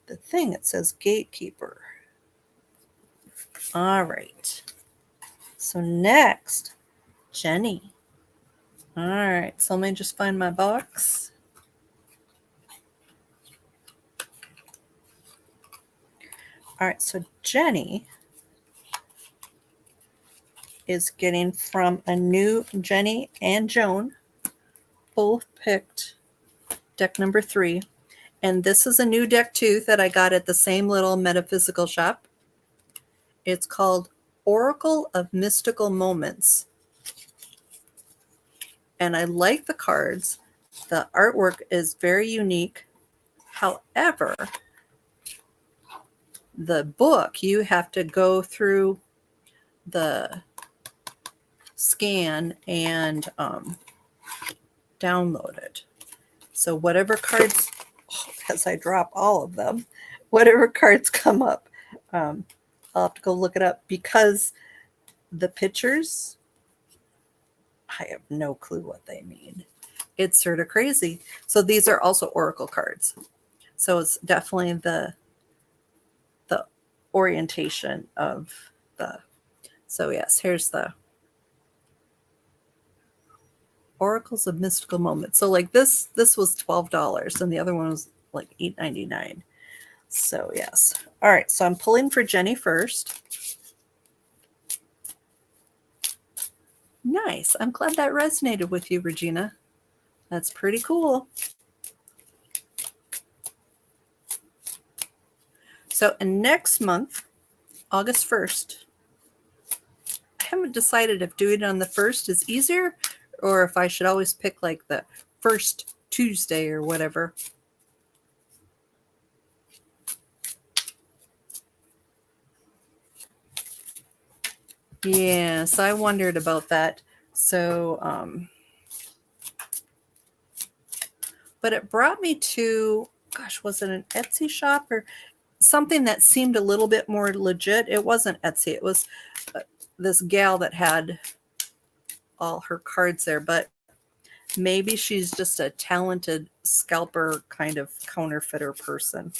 the thing it says gatekeeper. All right. So next, Jenny. All right, so let me just find my box. All right, so Jenny is getting from a new Jenny and Joan. Both picked deck number 3. And this is a new deck too that I got at the same little metaphysical shop. It's called Oracle of Mystical Moments. And I like the cards. The artwork is very unique. However, the book, you have to go through the scan and download it. So whatever cards, as I drop all of them, whatever cards come up, I'll have to go look it up because the pictures, I have no clue what they mean. It's sort of crazy. So these are also oracle cards. So it's definitely the orientation of the. So yes, here's the Oracles of Mystical Moments. So like this was $12 and the other one was like $8.99. So yes. All right, so I'm pulling for Jenny first. Nice. I'm glad that resonated with you, Regina. That's pretty cool. So next month, August 1st, I haven't decided if doing it on the 1st is easier or if I should always pick like the first Tuesday or whatever. Yes, I wondered about that. So, but it brought me to, gosh, was it an Etsy shop or something that seemed a little bit more legit? It wasn't Etsy. It was this gal that had all her cards there, but maybe she's just a talented scalper kind of counterfeiter person.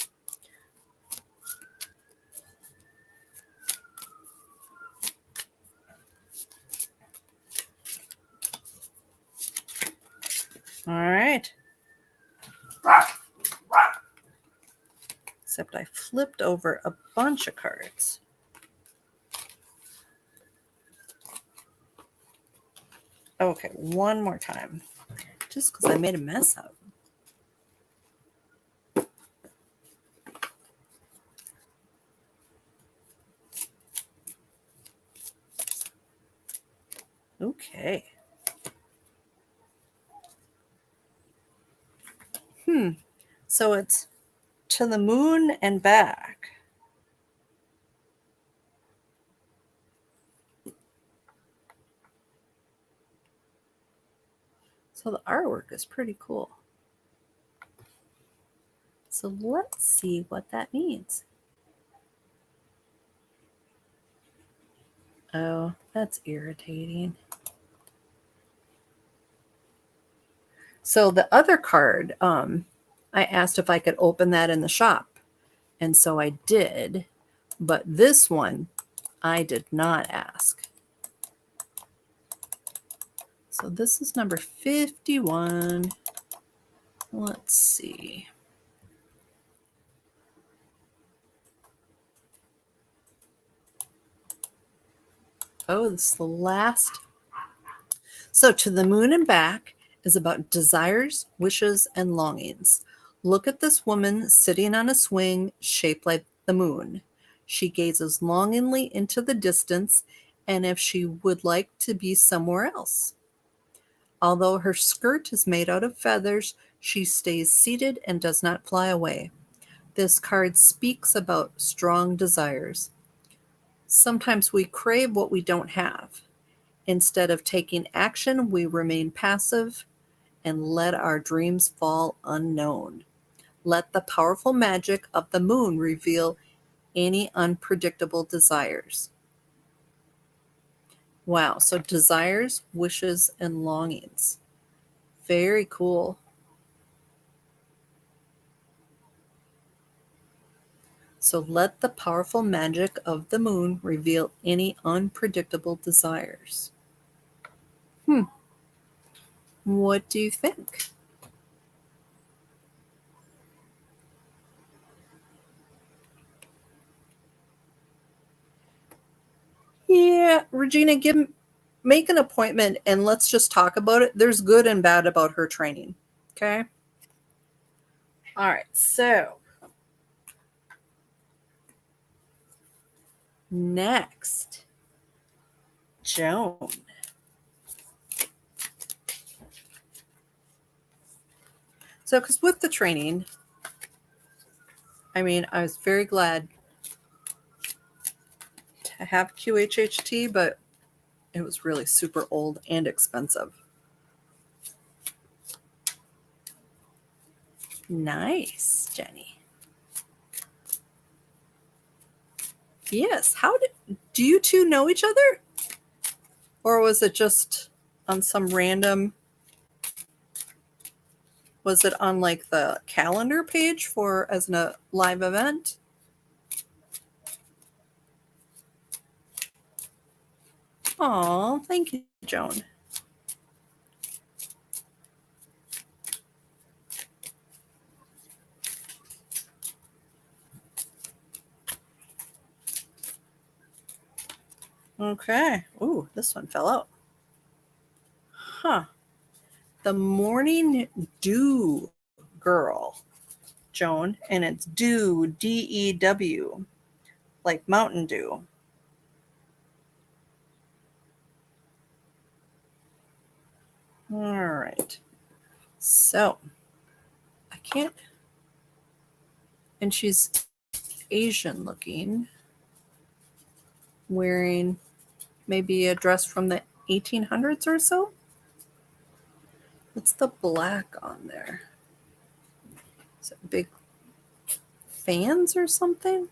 All right. Except I flipped over a bunch of cards. Okay, one more time. Just because I made a mess of. Okay. So it's to the moon and back. So the artwork is pretty cool. So let's see what that means. Oh, that's irritating. So the other card, I asked if I could open that in the shop. And so I did. But this one, I did not ask. So this is number 51. Let's see. Oh, this is the last. So to the moon and back is about desires, wishes, and longings. Look at this woman sitting on a swing shaped like the moon. She gazes longingly into the distance and if she would like to be somewhere else. Although her skirt is made out of feathers, she stays seated and does not fly away. This card speaks about strong desires. Sometimes we crave what we don't have. Instead of taking action, we remain passive and let our dreams fall unknown. Let the powerful magic of the moon reveal any unpredictable desires. Wow, so desires, wishes, and longings. Very cool. So let the powerful magic of the moon reveal any unpredictable desires. What do you think? Yeah, Regina, make an appointment and let's just talk about it. There's good and bad about her training. Okay? All right. So, next, Joan. So, because with the training, I mean, I was very glad to have QHHT, but it was really super old and expensive. Nice, Jenny. Yes. Do you two know each other? Or was it just on some random, was it on like the calendar page for as a live event? Oh, thank you, Joan. Okay. Ooh, this one fell out. Huh. The Morning Dew Girl, Joan, and it's Dew, Dew, like Mountain Dew. All right. So, I can't, and she's Asian looking, wearing maybe a dress from the 1800s or so. What's the black on there? Is it big fans or something?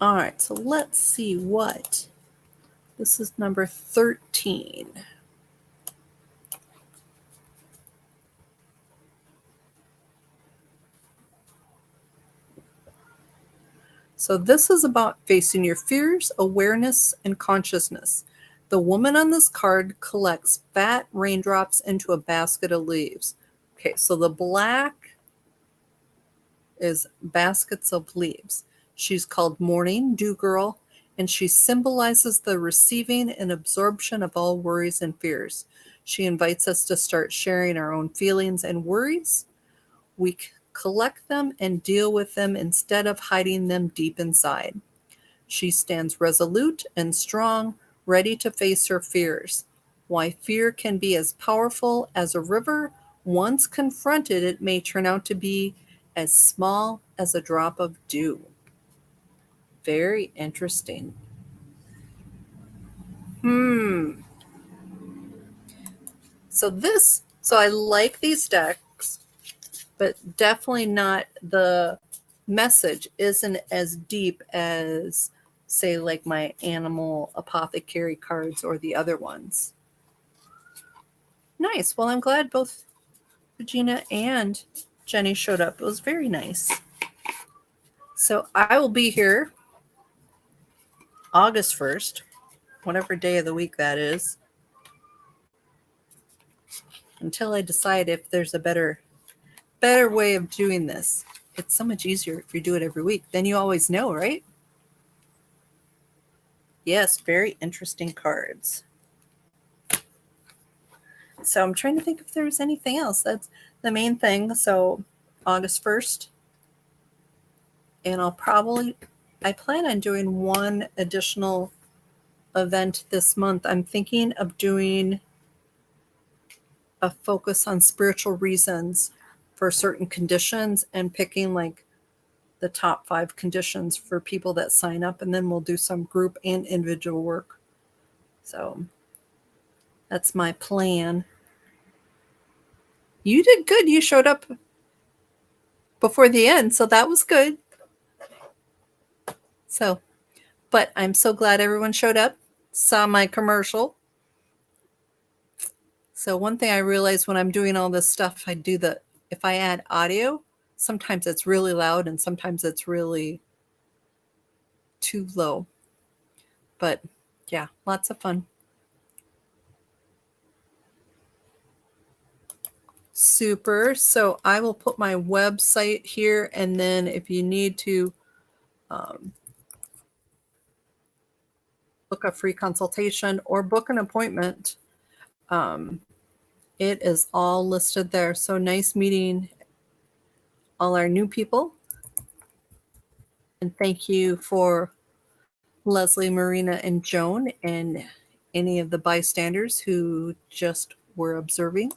All right, so let's see what. This is number 13. So this is about facing your fears, awareness, and consciousness. The woman on this card collects fat raindrops into a basket of leaves. Okay, so the black is baskets of leaves. She's called Morning Dew Girl, and she symbolizes the receiving and absorption of all worries and fears. She invites us to start sharing our own feelings and worries. We collect them and deal with them instead of hiding them deep inside. She stands resolute and strong, ready to face her fears. Why fear can be as powerful as a river Once confronted, it may turn out to be as small as a drop of dew. Very interesting. So I like these decks, but definitely not, the message isn't as deep as, say, like my animal apothecary cards or the other ones. Nice. Well, I'm glad both Regina and Jenny showed up. It was very nice. So I will be here August 1st, whatever day of the week that is, until I decide if there's a better way of doing this. It's so much easier if you do it every week. Then you always know, right? Yes, very interesting cards. So I'm trying to think if there's anything else. That's the main thing. So August 1st. And I plan on doing one additional event this month. I'm thinking of doing a focus on spiritual reasons for certain conditions and picking like the top 5 conditions for people that sign up. And then we'll do some group and individual work. So that's my plan. You did good. You showed up before the end, so that was good. So, but I'm so glad everyone showed up, saw my commercial. So one thing I realized when I'm doing all this stuff, if I add audio, sometimes it's really loud and sometimes it's really too low. But yeah, lots of fun. Super. So I will put my website here, and then if you need to book a free consultation or book an appointment, it is all listed there. So nice meeting all our new people. And thank you for Leslie, Marina, and Joan, and any of the bystanders who just were observing.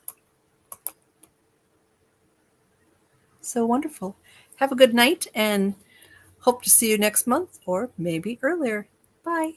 So wonderful. Have a good night and hope to see you next month or maybe earlier. Bye.